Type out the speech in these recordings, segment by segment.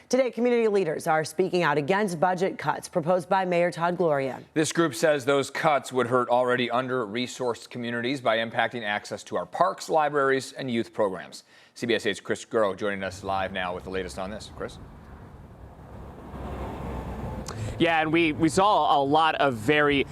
Today, community leaders are speaking out against budget cuts proposed by Mayor Todd Gloria. This group says those cuts would hurt already under-resourced communities by impacting access to our parks, libraries, and youth programs. CBS 8's Chris Gurrow joining us live now with the latest on this. Chris? Yeah, and we saw a lot of very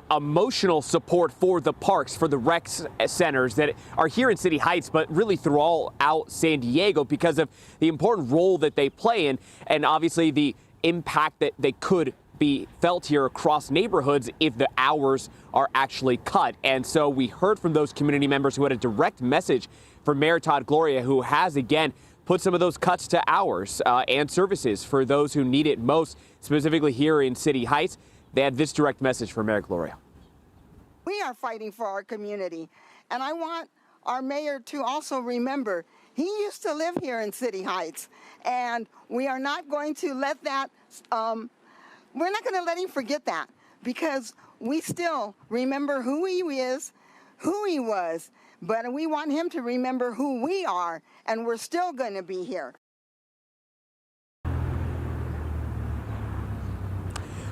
emotional support for the parks, for the rec centers that are here in City Heights, but really throughout San Diego because of the important role that they play in, and obviously the impact that they could be felt here across neighborhoods if the hours are actually cut. And so we heard from those community members who had a direct message from Mayor Todd Gloria, who has, again, put some of those cuts to hours and services for those who need it most, specifically here in City Heights. They had this direct message from Mayor Gloria. We are fighting for our community, and I want our mayor to also remember he used to live here in City Heights, and we are not going to let that, we're not going to let him forget that, because we still remember who he is, who he was, but we want him to remember who we are, and we're still going to be here.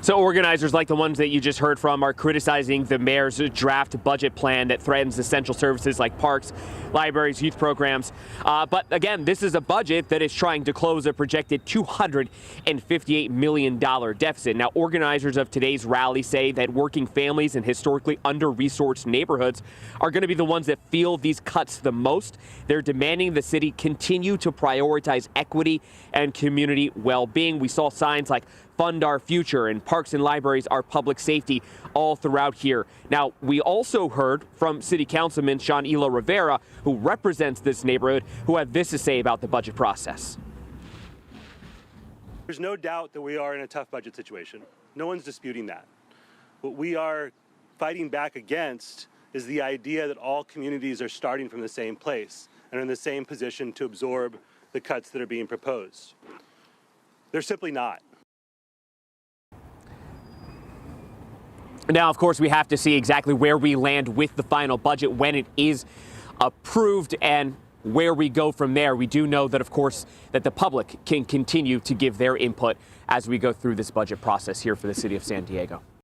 So organizers like the ones that you just heard from are criticizing the mayor's draft budget plan that threatens essential services like parks, libraries, youth programs. But again, this is a budget that is trying to close a projected $258 million deficit. Now, organizers of today's rally say that working families in historically under-resourced neighborhoods are going to be the ones that feel these cuts the most. They're demanding the city continue to prioritize equity and community well-being. We saw signs like Fund Our Future and Parks and Libraries, Our Public Safety, all throughout here. Now, we also heard from City Councilman Sean Elo Rivera, who represents this neighborhood, who had this to say about the budget process. There's no doubt that we are in a tough budget situation. No one's disputing that. What we are fighting back against is the idea that all communities are starting from the same place and are in the same position to absorb the cuts that are being proposed. They're simply not. Now, of course, we have to see exactly where we land with the final budget when it is approved and where we go from there. We do know that, of course, that the public can continue to give their input as we go through this budget process here for the city of San Diego.